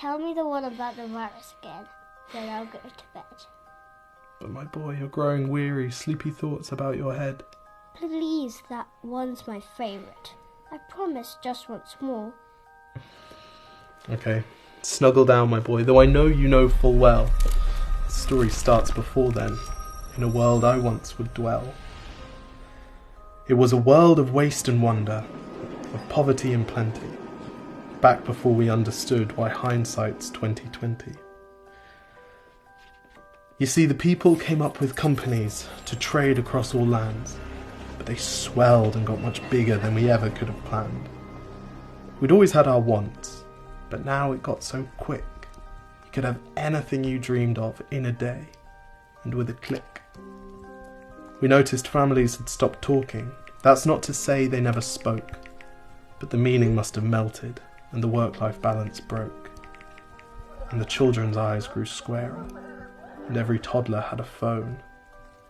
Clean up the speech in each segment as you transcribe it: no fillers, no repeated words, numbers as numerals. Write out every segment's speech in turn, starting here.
tell me the one about the virus again, then I'll go to bed. But my boy, you're growing weary, sleepy thoughts about your head. Please, that one's my favourite. I promise just once more. Okay, snuggle down, my boy, though I know you know full well. The story starts before then, in a world I once would dwell. It was a world of waste and wonder, of poverty and plenty, back before we understood why hindsight's 2020. You see, the people came up with companies to trade across all lands, but they swelled and got much bigger than we ever could have planned. We'd always had our wants, but now it got so quick. You could have anything you dreamed of in a day, and with a click. We noticed families had stopped talking. That's not to say they never spoke, but the meaning must have melted, and the work-life balance broke. And the children's eyes grew squarer, and every toddler had a phone.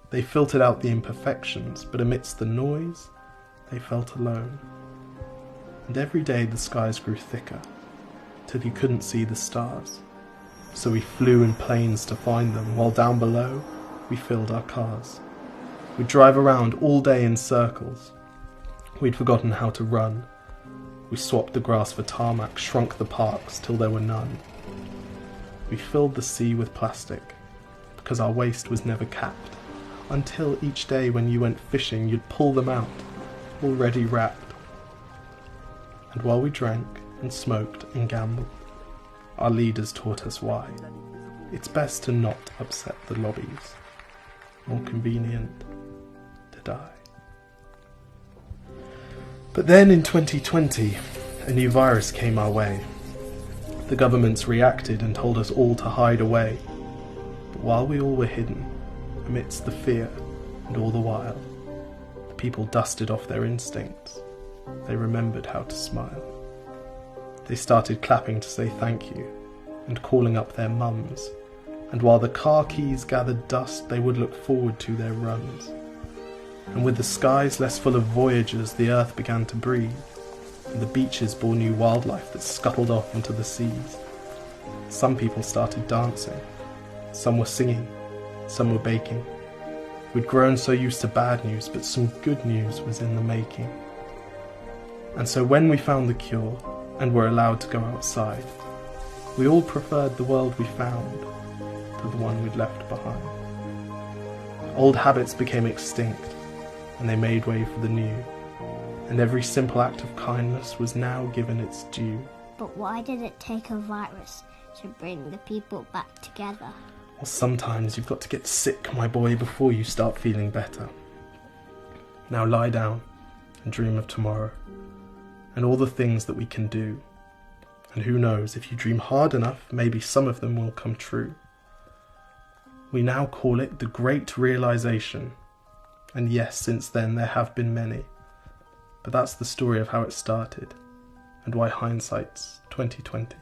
They filtered out the imperfections, but amidst the noise, they felt alone. And every day the skies grew thicker, till you couldn't see the stars. So we flew in planes to find them, while down below, we filled our cars. We'd drive around all day in circles. We'd forgotten how to run. We swapped the grass for tarmac, shrunk the parks till there were none. We filled the sea with plastic, because our waste was never capped, until each day when you went fishing you'd pull them out, already wrapped. And while we drank and smoked and gambled, our leaders taught us why. It's best to not upset the lobbies. More convenient to die. But then in 2020, a new virus came our way. The governments reacted and told us all to hide away. But while we all were hidden, amidst the fear and all the while, the people dusted off their instincts. They remembered how to smile. They started clapping to say thank you and calling up their mums. And while the car keys gathered dust, they would look forward to their runs. And with the skies less full of voyagers, the earth began to breathe, and the beaches bore new wildlife that scuttled off into the seas. Some people started dancing, some were singing, some were baking. We'd grown so used to bad news, but some good news was in the making. And so when we found the cure, and were allowed to go outside, we all preferred the world we found to the one we'd left behind. Old habits became extinct, and they made way for the new, and every simple act of kindness was now given its due. But why did it take a virus to bring the people back together? Well, sometimes you've got to get sick, my boy, before you start feeling better. Now lie down and dream of tomorrow, and all the things that we can do. And who knows, if you dream hard enough, maybe some of them will come true. We now call it the Great Realization. And yes, since then there have been many. But that's the story of how it started, and why hindsight's 2020.